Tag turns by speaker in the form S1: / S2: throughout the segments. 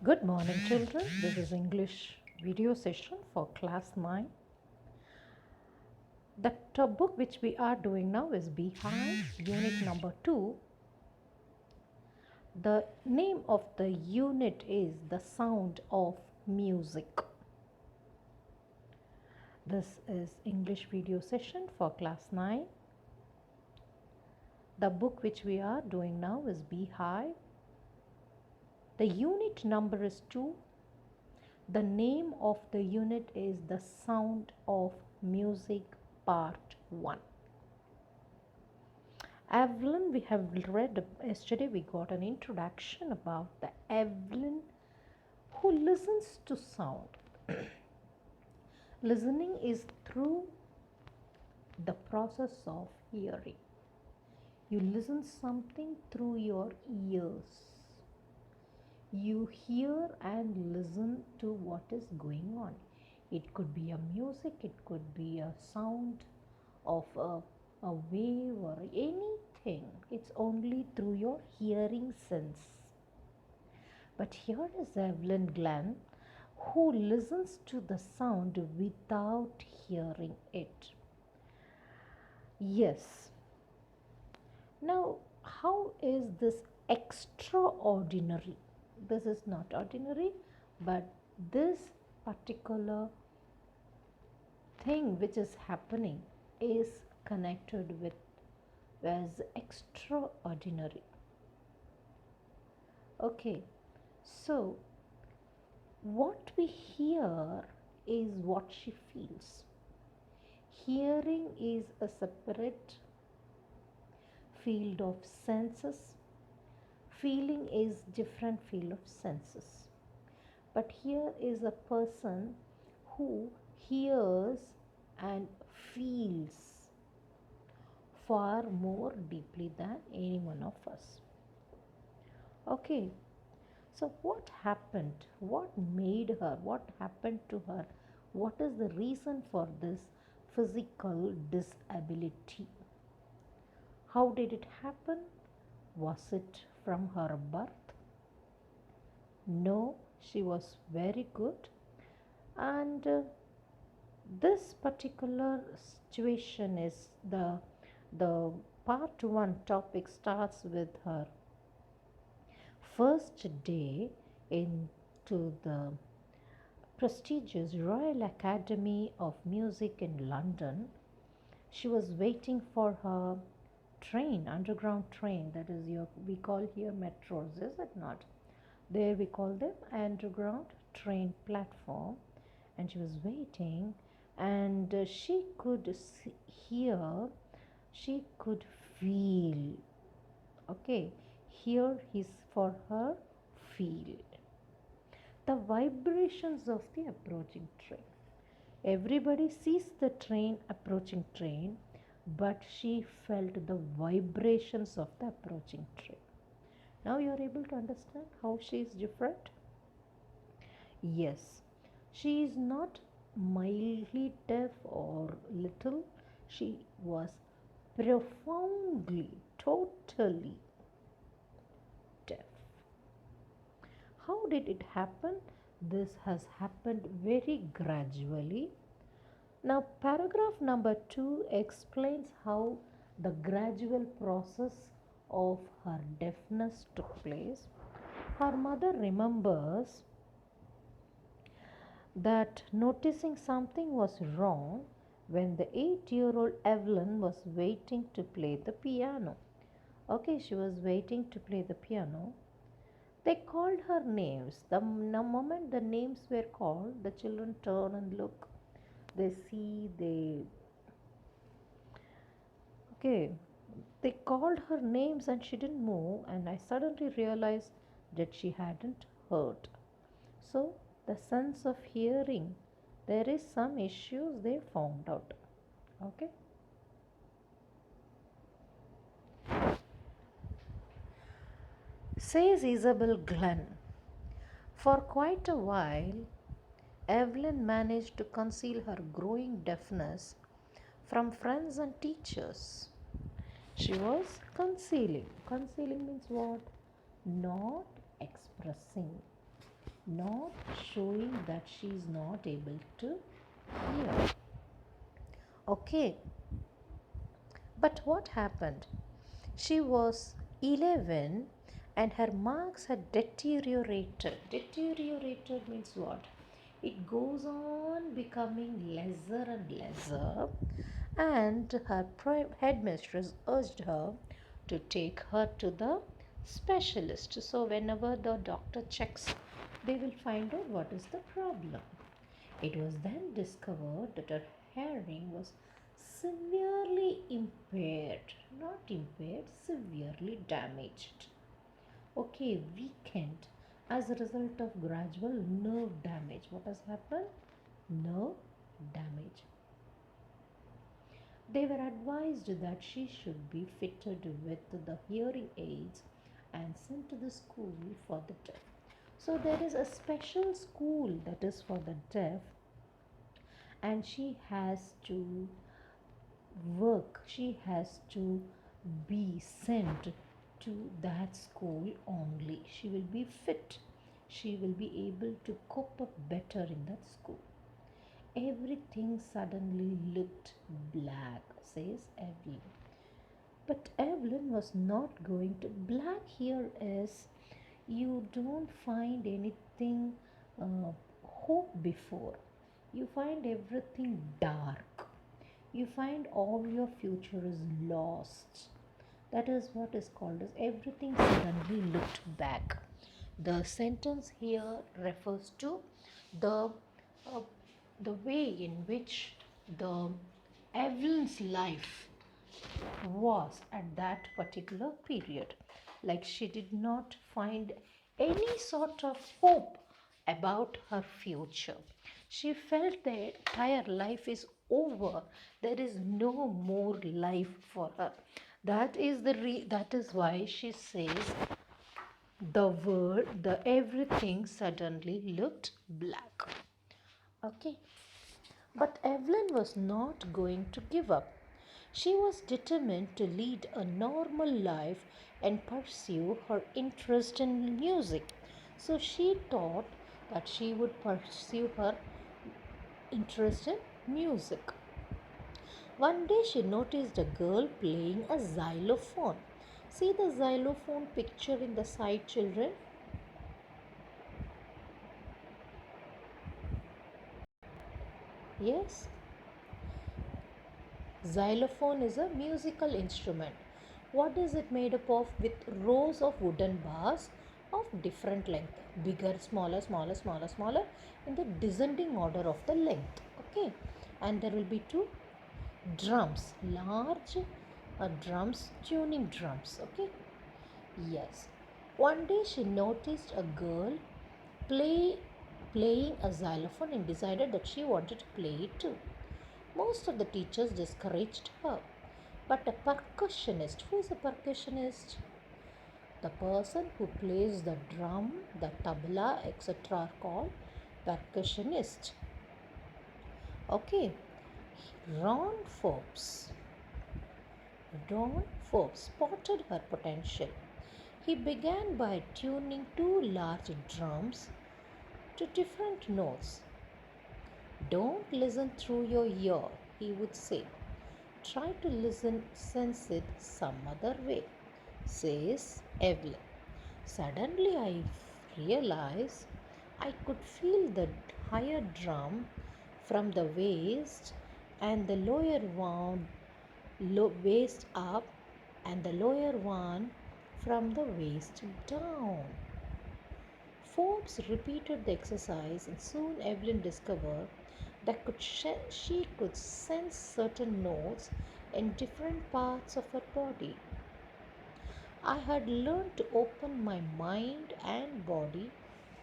S1: Good morning, children. This is English video session for class 9. The book which we are doing now is Behind, unit number 2. The name of the unit is The Sound of Music. This is English video session for class 9. The book which we are doing now is Beehive. The unit number is 2. The name of the unit is The Sound of Music Part 1. Evelyn, we have read yesterday, we got an introduction about the Evelyn who listens to sound. Listening is through the process of hearing. You listen something through your ears. You hear and listen to what is going on. It could be a music, it could be a sound of a wave or anything. It's only through your hearing sense. But here is Evelyn Glenn who listens to the sound without hearing it. Yes. Now, how is this extraordinary? This is not ordinary, but this particular thing which is happening is connected with as extraordinary. Okay, so what we hear is what she feels. Hearing is a separate field of senses. Feeling is different field of senses. But here is a person who hears and feels far more deeply than any one of us. Okay, so what happened? What made her? What happened to her? What is the reason for this physical disability? How did it happen? Was it from her birth? No, she was very good. And this particular situation is the part 1 topic starts with her first day into the prestigious Royal Academy of Music in London. She was waiting for her train, underground train, that is we call here metros, is it not? There we call them underground train platform, and she was waiting, and she could hear, she could feel. Okay, here is for her feel the vibrations of the approaching train. Everybody sees the train, approaching train, but she felt the vibrations of the approaching train. Now you are able to understand how she is different? Yes, she is not mildly deaf or little. She was profoundly, totally deaf. How did it happen? This has happened very gradually. Now, paragraph number 2 explains how the gradual process of her deafness took place. Her mother remembers that noticing something was wrong when the 8-year-old Evelyn was waiting to play the piano. Okay, she was waiting to play the piano. They called her names. The moment the names were called, the children turn and look. They see, they called her names and she didn't move, and I suddenly realized that she hadn't heard. So the sense of hearing, there is some issues they found out. Okay. Says Isabel Glenn, for quite a while, Evelyn managed to conceal her growing deafness from friends and teachers. She was concealing. Concealing means what? Not expressing. not showing that she is not able to hear. Okay, but what happened? She was 11 and her marks had deteriorated. Deteriorated means what? It goes on becoming lesser and lesser, and her headmistress urged her to take her to the specialist. So, whenever the doctor checks, they will find out what is the problem. It was then discovered that her hearing was severely impaired, not impaired, severely damaged. Okay, weakened as a result of gradual nerve damage. What has happened? Nerve damage. They were advised that she should be fitted with the hearing aids and sent to the school for the deaf. So, there is a special school that is for the deaf, and she has to work, she has to be sent to that school only. She will be fit, she will be able to cope up better in that school. Everything suddenly looked black, says Evelyn. But Evelyn was not going to. Black here is you don't find anything hope before. You find everything dark. You find all your future is lost. That is what is called as everything suddenly looked back. The sentence here refers to the uh, the way in which the Evelyn's life was at that particular period. Like she did not find any sort of hope about her future. She felt the entire life is over. There is no more life for her. That is why she says the everything suddenly looked black. Okay. But Evelyn was not going to give up. She was determined to lead a normal life and pursue her interest in music. So she thought that she would pursue her interest in music. One day she noticed a girl playing a xylophone. See the xylophone picture in the side, children? Yes. Xylophone is a musical instrument. What is it made up of? With rows of wooden bars of different length, bigger, smaller, smaller, smaller, smaller, in the descending order of the length. Okay, and there will be two drums, large drums, tuning drums. Okay, yes. One day she noticed a girl play playing a xylophone and decided that she wanted to play it too. Most of the teachers discouraged her. But a percussionist, who is a percussionist? The person who plays the drum, the tabla, etc. are called percussionist. Okay. Ron Forbes. Ron Forbes spotted her potential. He began by tuning two large drums to different notes. Don't listen through your ear, he would say. Try to listen, sense it some other way, says Evelyn. Suddenly I realized I could feel the higher drum from the waist and the lower one waist up and the lower one from the waist down. Forbes repeated the exercise and soon Evelyn discovered that she could sense certain notes in different parts of her body. I had learned to open my mind and body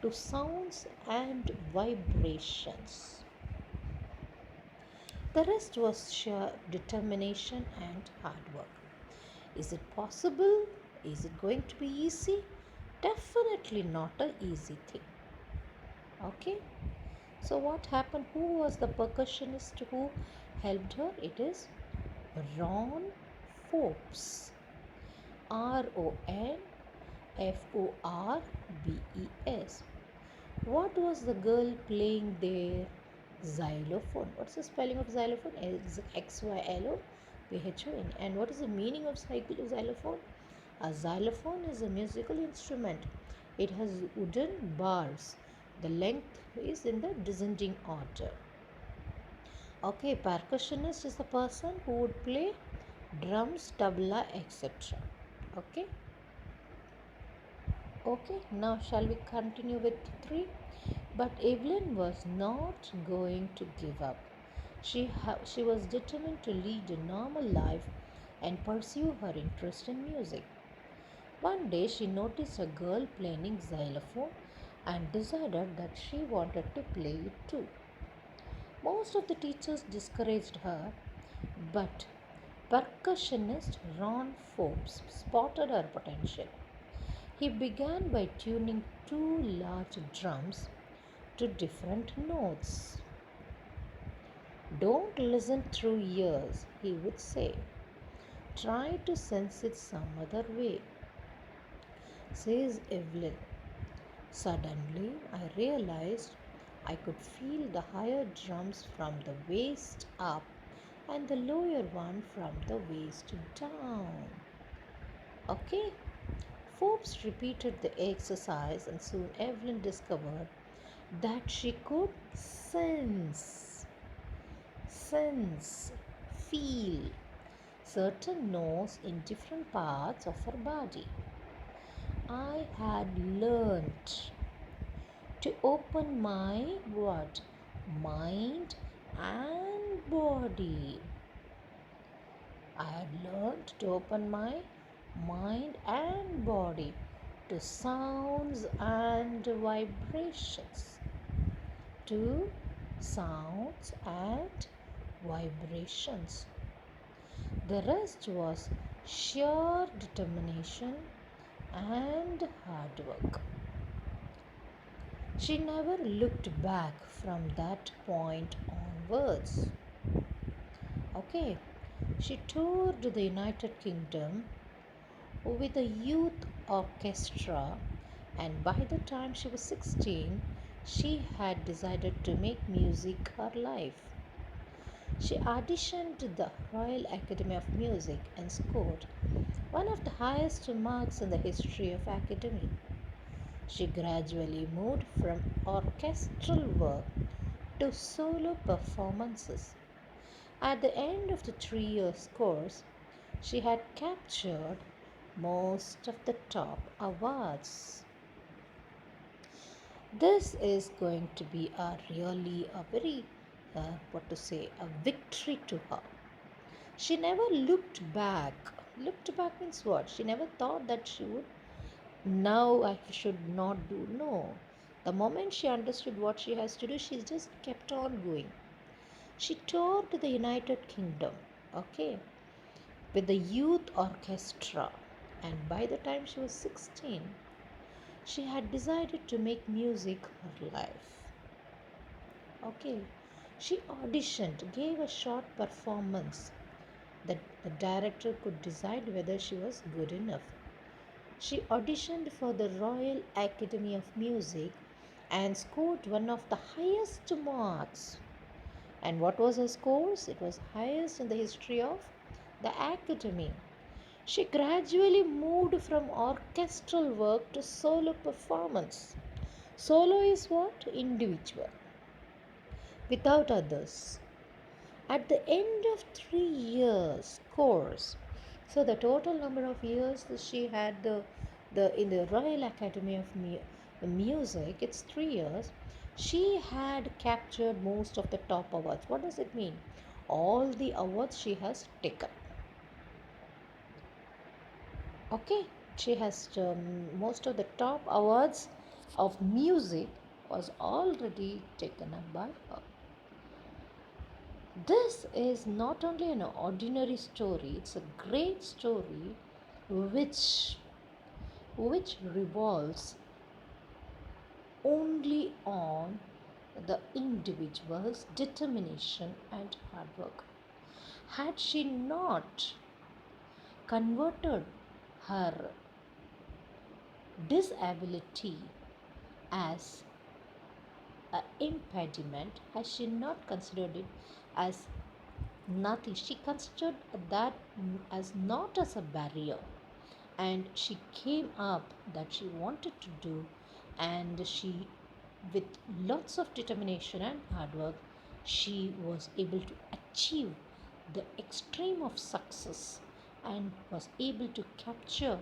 S1: to sounds and vibrations. The rest was sheer determination and hard work. Is it possible? Is it going to be easy? Definitely not an easy thing. Okay? So, what happened? Who was the percussionist who helped her? It is Ron Forbes. RON FORBES. What was the girl playing there? Xylophone. What's the spelling of xylophone? Xylophone. And what is the meaning of xylophone? A xylophone is a musical instrument. It has wooden bars. The length is in the descending order. Okay, percussionist is the person who would play drums, tabla, etc. Okay. Okay, now shall we continue with 3? But Evelyn was not going to give up. She was determined to lead a normal life and pursue her interest in music. One day she noticed a girl playing xylophone and decided that she wanted to play it too. Most of the teachers discouraged her, but percussionist Ron Forbes spotted her potential. He began by tuning two large drums to different notes. Don't listen through ears, he would say. Try to sense it some other way, says Evelyn. Suddenly, I realized I could feel the higher drums from the waist up and the lower one from the waist down. Okay? Forbes repeated the exercise, and soon Evelyn discovered that she could sense, feel certain notes in different parts of her body. I had learnt to open my what? Mind and body. I had learned to open my mind and body to sounds and vibrations. To sounds and vibrations. The rest was sheer determination and hard work. She never looked back from that point onwards. Okay, she toured the United Kingdom with a youth orchestra, and by the time she was 16, she had decided to make music her life. She auditioned to the Royal Academy of Music and scored one of the highest marks in the history of academy. She gradually moved from orchestral work to solo performances. At the end of the 3 years course, she had captured most of the top awards. This is going to be a very, a victory to her. She never looked back. Looked back means what? She never thought that she would, now I should not do. No. The moment she understood what she has to do, she just kept on going. She toured to the United Kingdom, okay, with the youth orchestra. And by the time she was 16, she had decided to make music her life. Okay, she auditioned, gave a short performance that the director could decide whether she was good enough. She auditioned for the Royal Academy of Music and scored one of the highest marks. And what was her scores? It was highest in the history of the Academy. She gradually moved from orchestral work to solo performance. Solo is what? Individual, without others. At the end of 3 years course, so the total number of years that she had the in the Royal Academy of Music, it's 3 years. She had captured most of the top awards. What does it mean? All the awards she has taken. Okay, she has most of the top awards of music was already taken up by her. This is not only an ordinary story, it's a great story which revolves only on the individual's determination and hard work. Had she not converted her disability as an impediment, as she not considered it as nothing. She considered that as not as a barrier, and she came up that she wanted to do, and she, with lots of determination and hard work, she was able to achieve the extreme of success and was able to capture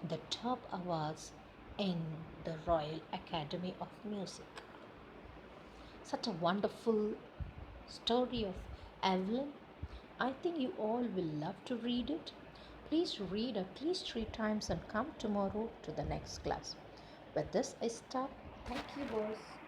S1: the top awards in the Royal Academy of Music. Such a wonderful story of Evelyn. I think you all will love to read it. Please read at least 3 times and come tomorrow to the next class. With this, I stop. Thank you, boys.